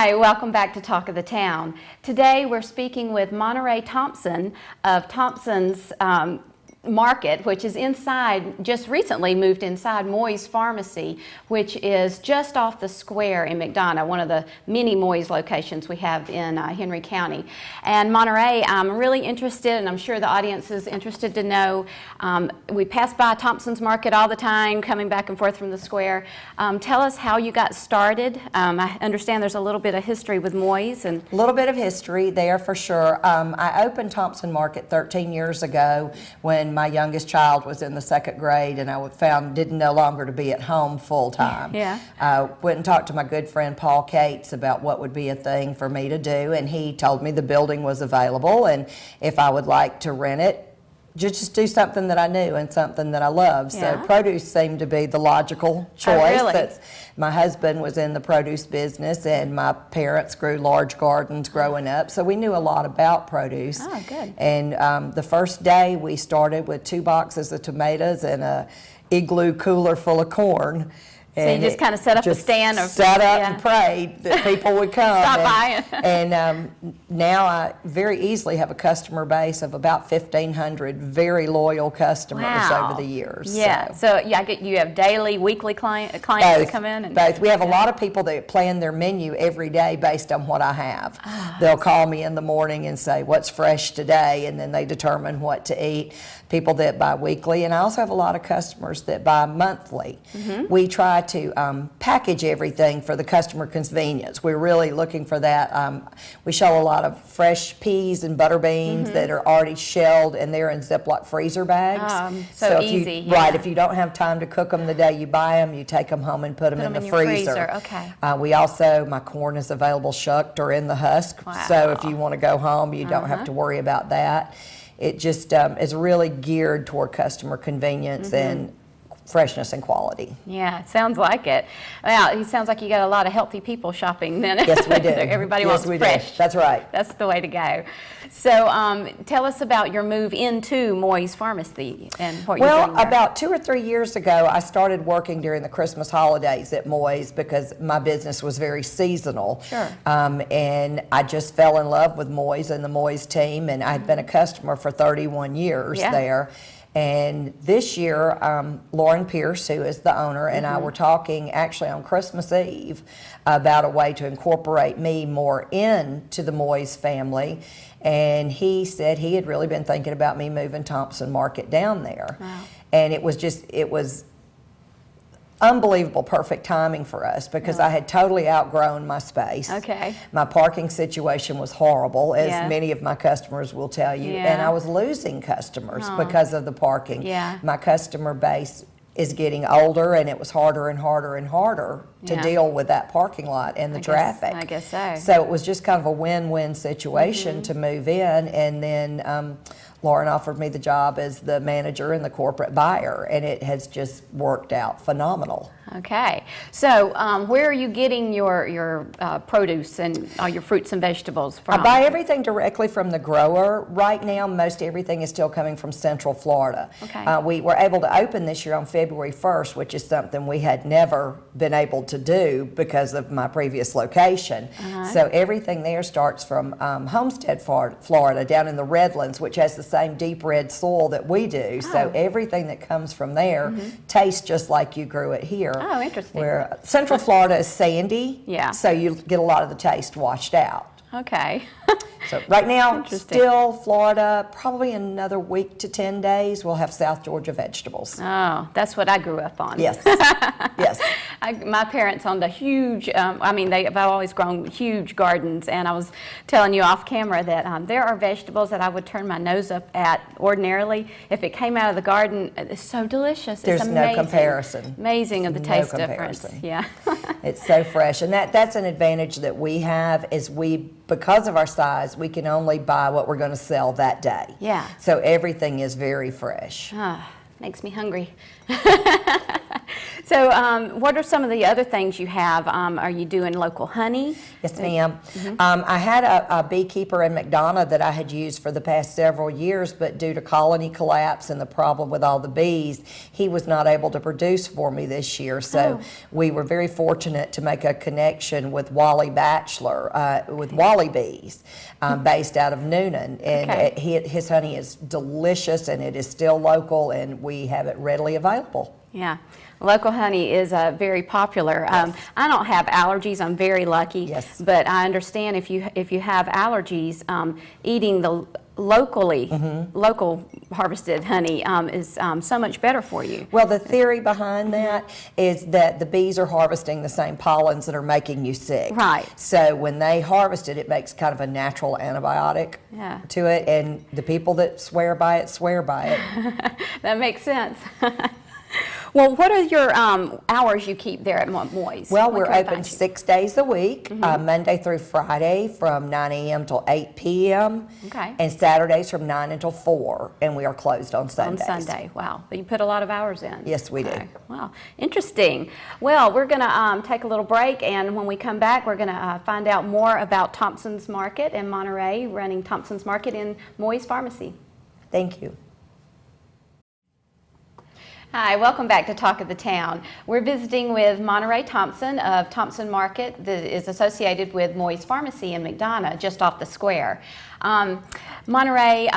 Hi, welcome back to Talk of the Town. Today we're speaking with Monterey Thompson of Thompson's Market, which is inside, just recently moved inside Moye's Pharmacy, which is just off the square in McDonough, one of the many Moye's locations we have in Henry County. And Monterey, I'm really interested, and I'm sure the audience is interested to know, we pass by Thompson's Market all the time, coming back and forth from the square. Tell us how you got started. I understand there's a little bit of history with Moye's. And a little bit of history there for sure. I opened Thompson Market 13 years ago when my youngest child was in the 2nd grade, and I found didn't no longer to be at home full time. Yeah. Went and talked to my good friend Paul Cates about what would be a thing for me to do, and he told me the building was available, and if I would like to rent it, just do something that I knew and something that I loved. Yeah. So produce seemed to be the logical choice. Oh, really? My husband was in the produce business, and my parents grew large gardens growing up, so we knew a lot about produce. Oh, good. And the first day we started with 2 boxes of tomatoes and a igloo cooler full of corn. So you just kind of set up a stand? Set up and prayed that people would come. Stop by. And now I very easily have a customer base of about 1,500 very loyal customers over the years. Yeah. So yeah, you have daily, weekly clients that come in? And, both. We have a lot of people that plan their menu every day based on what I have. Oh, they'll call me in the morning and say, what's fresh today? And then they determine what to eat. People that buy weekly. And I also have a lot of customers that buy monthly. Mm-hmm. We try to package everything for the customer convenience. We're really looking for that. We sell a lot of fresh peas and butter beans that are already shelled, and they're in Ziploc freezer bags. So easy. Right, if you don't have time to cook them the day you buy them, you take them home and put them in the freezer. Okay. We also, my corn is available shucked or in the husk. Wow. So if you want to go home, you don't have to worry about that. It just is really geared toward customer convenience and freshness and quality. Yeah, it sounds like it. Well, it sounds like you got a lot of healthy people shopping then. Yes, we do. Everybody wants fresh. That's right. That's the way to go. So tell us about your move into Moye's Pharmacy and what you're doing there. Well, about 2 or 3 years ago, I started working during the Christmas holidays at Moye's because my business was very seasonal. Sure. And I just fell in love with Moye's and the Moye's team, and I had been a customer for 31 years there. And this year, Lauren Pierce, who is the owner, and I were talking actually on Christmas Eve about a way to incorporate me more into the Moye's family. And he said he had really been thinking about me moving Thompson Market down there. Wow. And it was unbelievable perfect timing for us because I had totally outgrown my space. Okay. My parking situation was horrible, as many of my customers will tell you, and I was losing customers because of the parking. Yeah. My customer base is getting older, and it was harder and harder and harder to deal with that parking lot and the traffic. I guess so. So it was just kind of a win-win situation to move in, and then Lauren offered me the job as the manager and the corporate buyer, and it has just worked out phenomenal. Okay, so where are you getting your produce and all your fruits and vegetables from? I buy everything directly from the grower. Right now, most everything is still coming from Central Florida. Okay. We were able to open this year on February 1st, which is something we had never been able to do because of my previous location. So everything there starts from Homestead, Florida, down in the Redlands, which has the same deep red soil that we do. So everything that comes from there tastes just like you grew it here. Oh, interesting. Where Central Florida is sandy, so you get a lot of the taste washed out. Okay. So right now, still Florida, probably another week to 10 days, we'll have South Georgia vegetables. Oh, that's what I grew up on. Yes, yes. My parents owned a huge, they've always grown huge gardens, and I was telling you off camera that there are vegetables that I would turn my nose up at ordinarily. If it came out of the garden, it's so delicious. There's it's amazing. no comparison. Amazing of the taste difference. Yeah. It's so fresh, and that's an advantage that we have is because of our size, we can only buy what we're going to sell that day. Yeah. So everything is very fresh. Ah, makes me hungry. So what are some of the other things you have? Are you doing local honey? Yes, ma'am. I had a beekeeper in McDonough that I had used for the past several years, but due to colony collapse and the problem with all the bees, he was not able to produce for me this year. So we were very fortunate to make a connection with Wally Batchelor, with Wally Bees, based out of Noonan. And his honey is delicious, and it is still local, and we have it readily available. Yeah, local honey is very popular. I don't have allergies. I'm very lucky. Yes. But I understand if you have allergies, eating the local harvested honey is so much better for you. Well, the theory behind that is that the bees are harvesting the same pollens that are making you sick. Right. So when they harvest it, it makes kind of a natural antibiotic to it, and the people that swear by it swear by it. That makes sense. Well, what are your hours you keep there at Moye's? Well, we're open 6 days a week, Monday through Friday from 9 a.m. till 8 p.m. Okay. And Saturdays from 9 until 4, and we are closed on Sundays. On Sunday, wow. But you put a lot of hours in. Yes, we do. Wow, interesting. Well, we're going to take a little break, and when we come back, we're going to find out more about Thompson's Market in Monterey, running Thompson's Market in Moye's Pharmacy. Thank you. Hi, welcome back to Talk of the Town. We're visiting with Monterey Thompson of Thompson Market that is associated with Moye's Pharmacy in McDonough, just off the square. Monterey,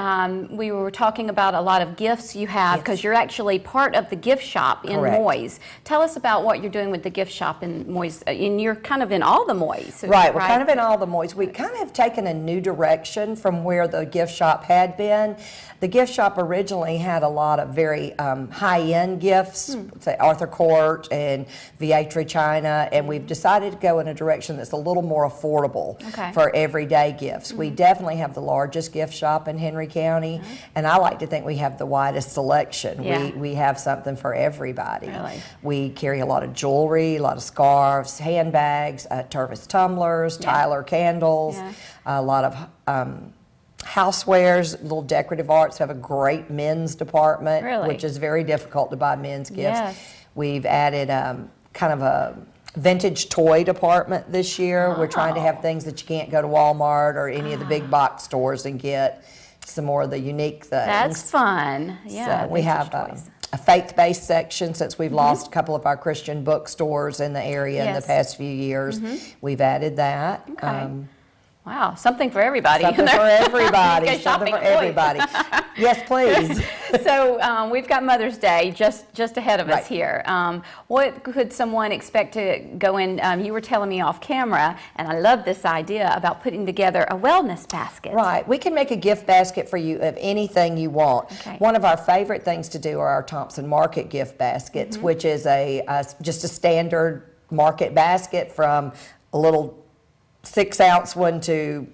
we were talking about a lot of gifts you have because you're actually part of the gift shop in Moye's. Tell us about what you're doing with the gift shop in Moye's. And you're kind of in all the Moye's. Right, we're kind of in all the Moye's. We kind of have taken a new direction from where the gift shop had been. The gift shop originally had a lot of very high-end gifts, say Arthur Court and Vietri China, and we've decided to go in a direction that's a little more affordable for everyday gifts. We definitely have the largest gift shop in Henry County, and I like to think we have the widest selection. We have something for everybody. Really? We carry a lot of jewelry, a lot of scarves, handbags, Tervis tumblers, Tyler candles, a lot of housewares, little decorative arts. We have a great men's department, which is very difficult to buy men's gifts. We've added kind of a vintage toy department this year. We're trying to have things that you can't go to Walmart or any of the big box stores and get some more of the unique things. That's fun. Yeah. So we have a faith-based section since we've lost a couple of our Christian bookstores in the area in the past few years. We've added that. Wow, something for everybody. Something for everybody. Something for everybody. Yes, please. So we've got Mother's Day just ahead of us here. What could someone expect to go in? You were telling me off camera, and I love this idea about putting together a wellness basket. Right. We can make a gift basket for you of anything you want. One of our favorite things to do are our Thompson Market gift baskets, which is just a standard market basket from a little 6-ounce one to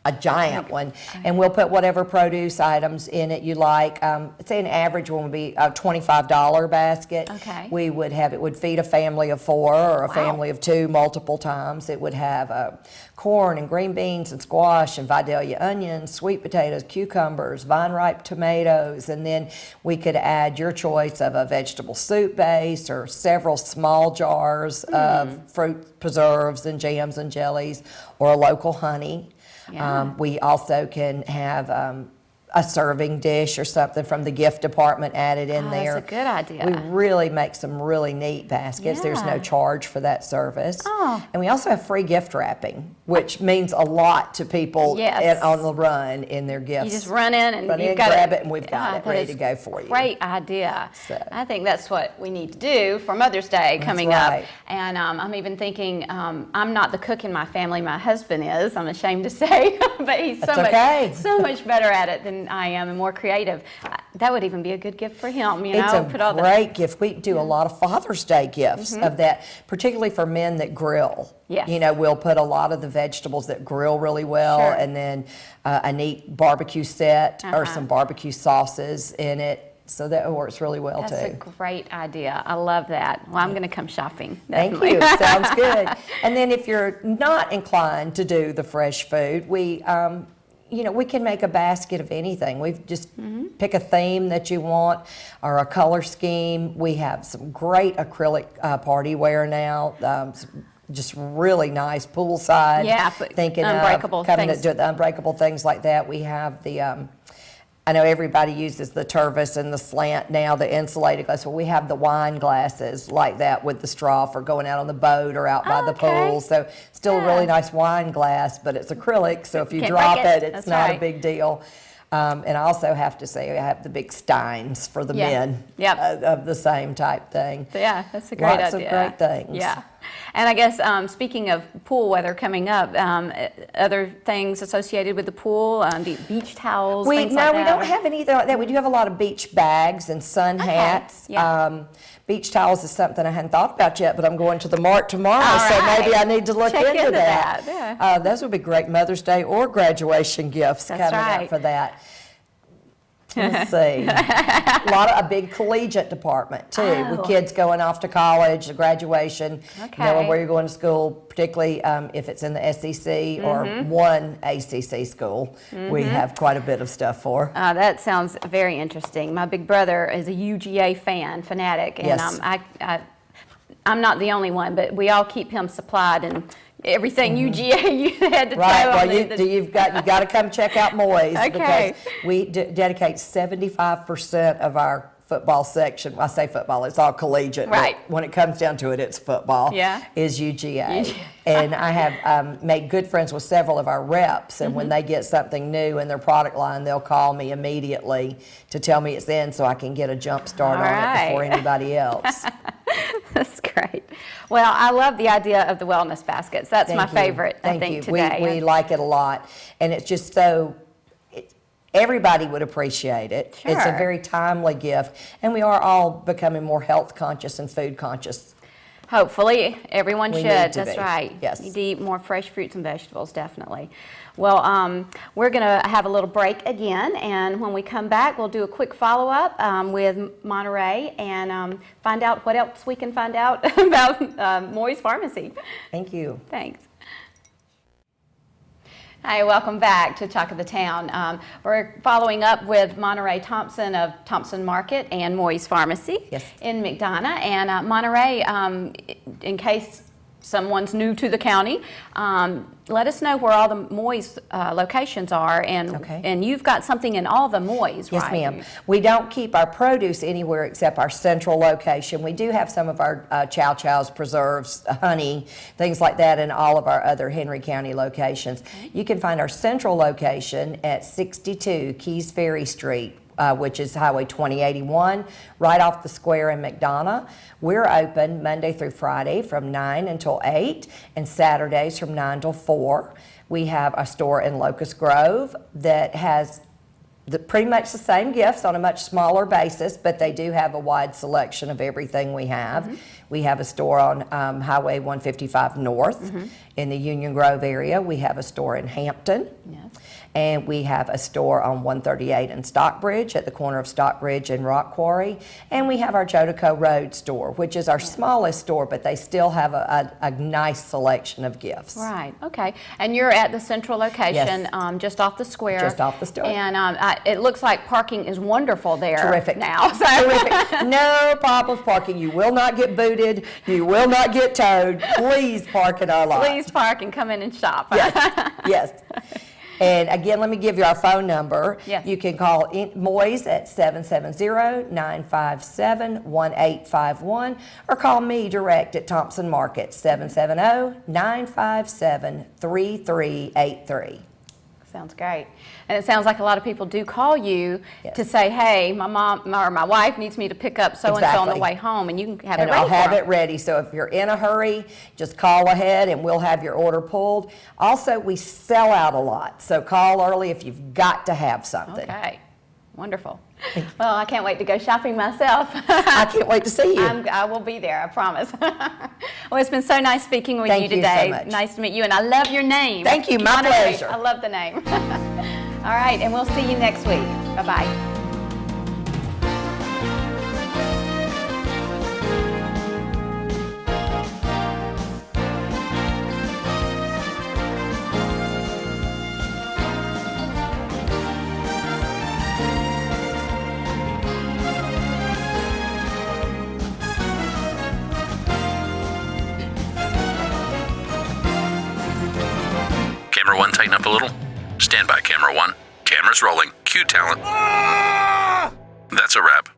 a giant one, and we'll put whatever produce items in it you like. Say an average one would be a $25 basket. We would have, it would feed a family of 4 or a family of 2 multiple times. It would have corn and green beans and squash and Vidalia onions, sweet potatoes, cucumbers, vine-ripe tomatoes, and then we could add your choice of a vegetable soup base or several small jars of fruit preserves and jams and jellies or a local honey. We also can have a serving dish or something from the gift department added in there. That's a good idea. We really make some really neat baskets. There's no charge for that service. And we also have free gift wrapping, which means a lot to people on the run in their gifts. You just run in and you've got grab it, and we've got it ready to go for you. Great idea. So. I think that's what we need to do for Mother's Day coming up. And I'm even thinking, I'm not the cook in my family. My husband is. I'm ashamed to say, but he's so much better at it than I am and more creative. That would even be a good gift for him. You know, it's a great gift. We do a lot of Father's Day gifts of that, particularly for men that grill. You know, we'll put a lot of the vegetables that grill really well, and then a neat barbecue set or some barbecue sauces in it. So that works really well too. That's a great idea. I love that. Well, I'm going to come shopping. Thank you. Sounds good. And then if you're not inclined to do the fresh food, we we can make a basket of anything. We just pick a theme that you want or a color scheme. We have some great acrylic party wear now. Just really nice poolside. Yeah, thinking unbreakable of coming things. to do the unbreakable things like that. We have the I know everybody uses the Tervis and the slant now, the insulated glass. Well, we have the wine glasses like that with the straw for going out on the boat or out by the pool. So still a really nice wine glass, but it's acrylic, so if you Can't drop break it. it's That's not right. a big deal. And I also have to say I have the big steins for the men of the same type thing. Yeah, that's a great Lots idea. of great things. Yeah. And I guess speaking of pool weather coming up, other things associated with the pool, beach towels, things like that? We don't have anything like that. We do have a lot of beach bags and sun hats. Yeah. Beach towels is something I hadn't thought about yet, but I'm going to the mart tomorrow, All so right. maybe I need to look Check into that. that, Those would be great Mother's Day or graduation gifts That's coming right. up for that. Let's see. A big collegiate department too, with kids going off to college, graduation, knowing where you're going to school, particularly if it's in the SEC or one ACC school. We have quite a bit of stuff for. That sounds very interesting. My big brother is a UGA fanatic, and Yes. I'm not the only one, but we all keep him supplied and everything UGA you had to Right. throw Well, on you've got to come check out Moye's Okay. because we dedicate 75% of our football section. I say football; it's all collegiate. Right. But when it comes down to it, it's football. Yeah. Is UGA. And I have made good friends with several of our reps, and when they get something new in their product line, they'll call me immediately to tell me it's in, so I can get a jump start on it before anybody else. That's great. Well, I love the idea of the wellness baskets. That's my favorite, I think, today. We like it a lot. And it's just so, everybody would appreciate it. Sure. It's a very timely gift. And we are all becoming more health conscious and food conscious. Hopefully, everyone We should. need to That's be. right. Yes. You need to eat more fresh fruits and vegetables, definitely. Well, we're going to have a little break again, and when we come back, we'll do a quick follow-up with Monterey and find out what else we can find out about Moye's Pharmacy. Thank you. Thanks. Hi, welcome back to Talk of the Town. We're following up with Monterey Thompson of Thompson Market and Moye's Pharmacy in McDonough. And Monterey, in case someone's new to the county, let us know where all the Moye's locations are, and you've got something in all the Moye's, right? Yes, ma'am. We don't keep our produce anywhere except our central location. We do have some of our chow chows, preserves, honey, things like that in all of our other Henry County locations. You can find our central location at 62 Keys Ferry Street, which is Highway 2081, right off the square in McDonough. We're open Monday through Friday from 9 until 8 and Saturdays from 9 till 4. We have a store in Locust Grove that has pretty much the same gifts on a much smaller basis, but they do have a wide selection of everything we have. We have a store on Highway 155 North in the Union Grove area. We have a store in Hampton. And we have a store on 138 in Stockbridge at the corner of Stockbridge and Rock Quarry. And we have our Jodico Road store, which is our smallest store, but they still have a nice selection of gifts. Right, okay. And you're at the central location, just off the square. Just off the store. And it looks like parking is wonderful there. Terrific. Now. So. Terrific. No problems parking. You will not get booted. You will not get towed. Please park in our lot. Please park and come in and shop. Yes, yes. And again, let me give you our phone number. Yes. You can call Moye's at 770-957-1851 or call me direct at Thompson Market, 770-957-3383. Sounds great. And it sounds like a lot of people do call you to say, hey, my mom or my wife needs me to pick up so-and-so on the way home, and you can have it ready I'll have for it ready. So if you're in a hurry, just call ahead and we'll have your order pulled. Also, we sell out a lot, so call early if you've got to have something. Okay, wonderful. Well, I can't wait to go shopping myself. I can't wait to see you. I will be there, I promise. Well, it's been so nice speaking with you Thank you today. so much. Nice to meet you, and I love your name. Thank you, my Monterey. pleasure. I love the name. All right, and we'll see you next week. Bye-bye. Camera one, tighten up a little. Stand by, camera one. Camera's rolling. Cue talent. That's a wrap.